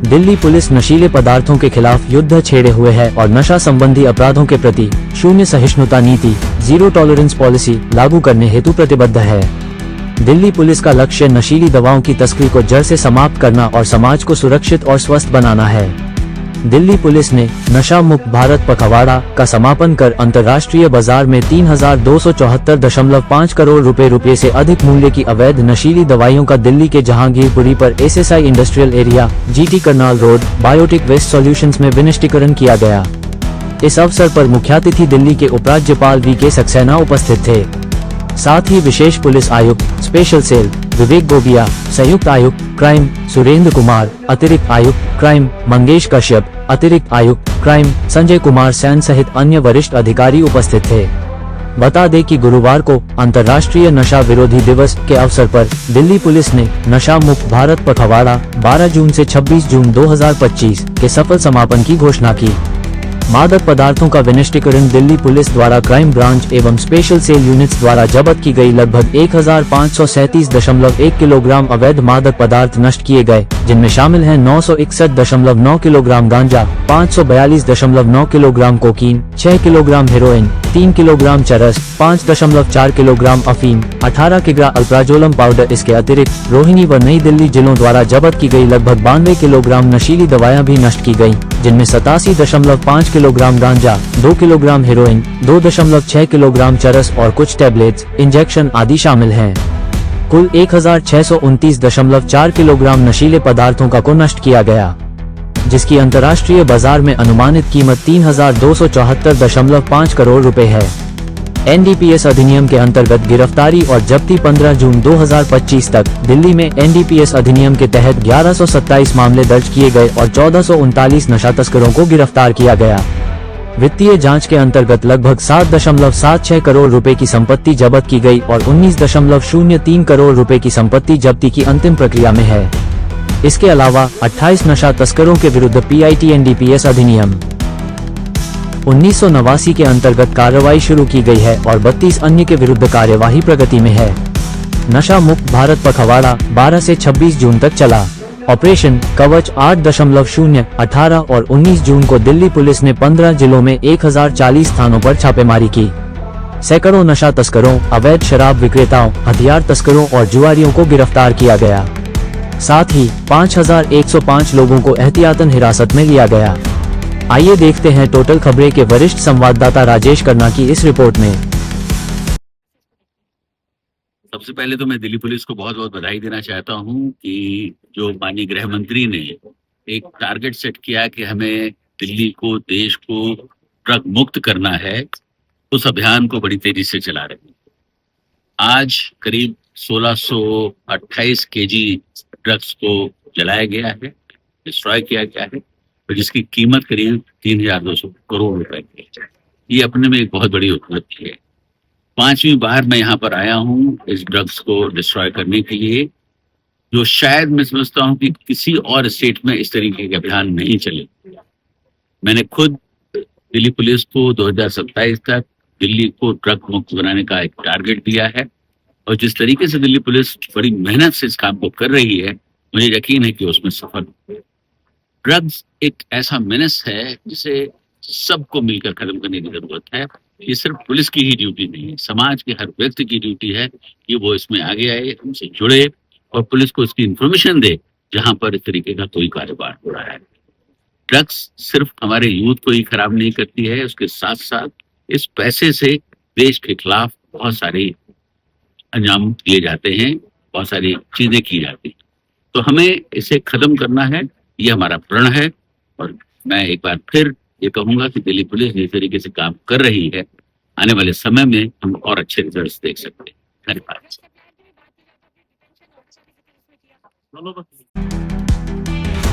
Delhi police नशीले पदार्थों के खिलाफ युद्ध छेड़े हुए है और नशा संबंधी अपराधों के प्रति शून्य सहिष्णुता नीति जीरो टॉलरेंस पॉलिसी लागू करने हेतु प्रतिबद्ध है। दिल्ली पुलिस का लक्ष्य नशीली दवाओं की तस्करी को जड़ से समाप्त करना और समाज को सुरक्षित और स्वस्थ बनाना है। दिल्ली पुलिस ने नशा मुक्त भारत पखवाड़ा का समापन कर अंतर्राष्ट्रीय बाजार में 3,274.5 करोड़ रुपए से अधिक मूल्य की अवैध नशीली दवाइयों का दिल्ली के जहांगीरपुरी पर SSI industrial area, GT Karnal road, biotic waste solutions में विनिष्टीकरण किया गया। इस अवसर पर मुख्यातिथि दिल्ली के उपराज्यपाल वी.के. सक्सेना उपस्थित थे। साथ ही विशेष पुलिस आयुक्त स्पेशल सेल विवेक गोबिया, संयुक्त आयुक्त क्राइम सुरेंद्र कुमार, अतिरिक्त आयुक्त क्राइम मंगेश कश्यप, अतिरिक्त आयुक्त क्राइम संजय कुमार सैन सहित अन्य वरिष्ठ अधिकारी उपस्थित थे। बता दें कि गुरुवार को अंतर्राष्ट्रीय नशा विरोधी दिवस के अवसर पर दिल्ली पुलिस ने नशा मुक्त भारत पखवाड़ा 12 जून से 26 जून 2025 के सफल समापन की घोषणा की। मादक पदार्थों का विनिष्टीकरण दिल्ली पुलिस द्वारा क्राइम ब्रांच एवं स्पेशल सेल यूनिट्स द्वारा जब्त की गई लगभग 1537.1 किलोग्राम अवैध मादक पदार्थ नष्ट किए गए, जिनमें शामिल हैं 961.9 किलोग्राम गांजा, 542.9 kilogram cocaine, 6 kilogram heroin, 3 kilogram चरस, 5.4 किलोग्राम अफीम, 18 किग्रा अल्प्राजोलम पाउडर। इसके अतिरिक्त रोहिणी व नई दिल्ली जिलों द्वारा जब्त की गई लगभग 92 किलोग्राम नशीली दवाएं भी नष्ट की गयी, जिनमें 87.5 किलोग्राम गांजा, 2 किलोग्राम हेरोइन, 2.6 किलोग्राम चरस और कुछ टैबलेट्स, इंजेक्शन आदि शामिल हैं। कुल 1629.4 किलोग्राम नशीले पदार्थों का को नष्ट किया गया, जिसकी अंतर्राष्ट्रीय बाजार में अनुमानित कीमत 3,274.5 करोड़ रुपए है। एनडीपीएस अधिनियम के अंतर्गत गिरफ्तारी और जब्ती 15 जून 2025 तक दिल्ली में एनडीपीएस अधिनियम के तहत 1127 मामले दर्ज किए गए और 1439 नशा तस्करों को गिरफ्तार किया गया। वित्तीय जांच के अंतर्गत लगभग 7.76 करोड़ रुपए की संपत्ति जब्त की गई और 19.03 करोड़ रुपए की संपत्ति जब्ती की अंतिम प्रक्रिया में है। इसके अलावा 28 नशा तस्करों के विरुद्ध पीआईटी एनडीपीएस अधिनियम 1989 के अंतर्गत कार्रवाई शुरू की गई है और 32 अन्य के विरुद्ध कार्यवाही प्रगति में है। नशा मुक्त भारत पखवाड़ा 12 से 26 जून तक चला। ऑपरेशन कवच 8.0, 18 और 19 जून को दिल्ली पुलिस ने 15 जिलों में 1040 स्थानों पर छापेमारी की। सैकड़ों नशा तस्करों, अवैध शराब विक्रेताओं, हथियार तस्करों और जुआरियों को गिरफ्तार किया गया। साथ ही 5105 लोगों को एहतियातन हिरासत में लिया गया। आइए देखते हैं टोटल खबरें के वरिष्ठ संवाददाता राजेश खन्ना की इस रिपोर्ट में। सबसे पहले तो मैं दिल्ली पुलिस को बहुत बहुत बधाई देना चाहता हूं कि जो माननीय गृह मंत्री ने एक टारगेट सेट किया कि हमें दिल्ली को, देश को ड्रग मुक्त करना है, उस अभियान को बड़ी तेजी से चला रहे हैं। आज करीब 1628 केजी ड्रग्स को जलाया गया है, डिस्ट्रॉय किया गया है, और जिसकी कीमत करीब 3,200 करोड़ रुपए की है। ये अपने में एक बहुत बड़ी उपलब्धि है। 5वीं बार मैं यहाँ पर आया हूँ इस ड्रग्स को डिस्ट्रॉय करने के लिए, जो शायद मैं समझता हूँ कि किसी और स्टेट में इस तरीके के अभियान नहीं चले। मैंने खुद दिल्ली पुलिस को 2027 तक दिल्ली को ड्रग मुक्त बनाने का एक टारगेट दिया है, और जिस तरीके से दिल्ली पुलिस बड़ी मेहनत से इस काम को कर रही है, मुझे यकीन है कि उसमें सफल होगी। ड्रग्स एक ऐसा मेनस है जिसे सबको मिलकर खत्म करने की जरूरत है। ये सिर्फ पुलिस की ही ड्यूटी नहीं है, समाज के हर व्यक्ति की ड्यूटी है कि वो इसमें आगे आए, हमसे जुड़े और पुलिस को इसकी इंफॉर्मेशन दे जहां पर इस तरीके का कोई कारोबार हो रहा है। ड्रग्स सिर्फ हमारे यूथ को ही खराब नहीं करती है, उसके साथ साथ इस पैसे से देश के खिलाफ बहुत सारे अंजाम दिए जाते हैं, बहुत सारी चीजें की जाती हैं। तो हमें इसे खत्म करना है, ये हमारा प्रण है। और मैं एक बार फिर ये कहूंगा कि दिल्ली पुलिस जिस तरीके से काम कर रही है, आने वाले समय में हम और अच्छे रिजल्ट्स देख सकते हैं। धन्यवाद।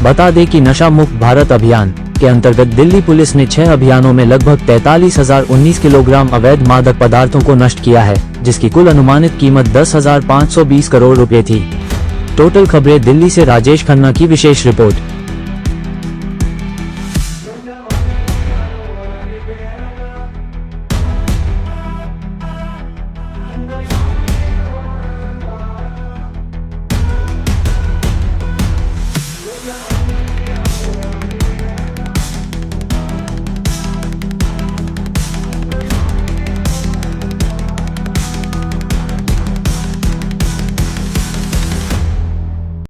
बता दें कि नशा मुक्त भारत अभियान के अंतर्गत दिल्ली पुलिस ने 6 अभियानों में लगभग 43,019 किलोग्राम अवैध मादक पदार्थों को नष्ट किया है, जिसकी कुल अनुमानित कीमत 10,520 करोड़ रुपए थी। टोटल खबरें दिल्ली से राजेश खन्ना की विशेष रिपोर्ट।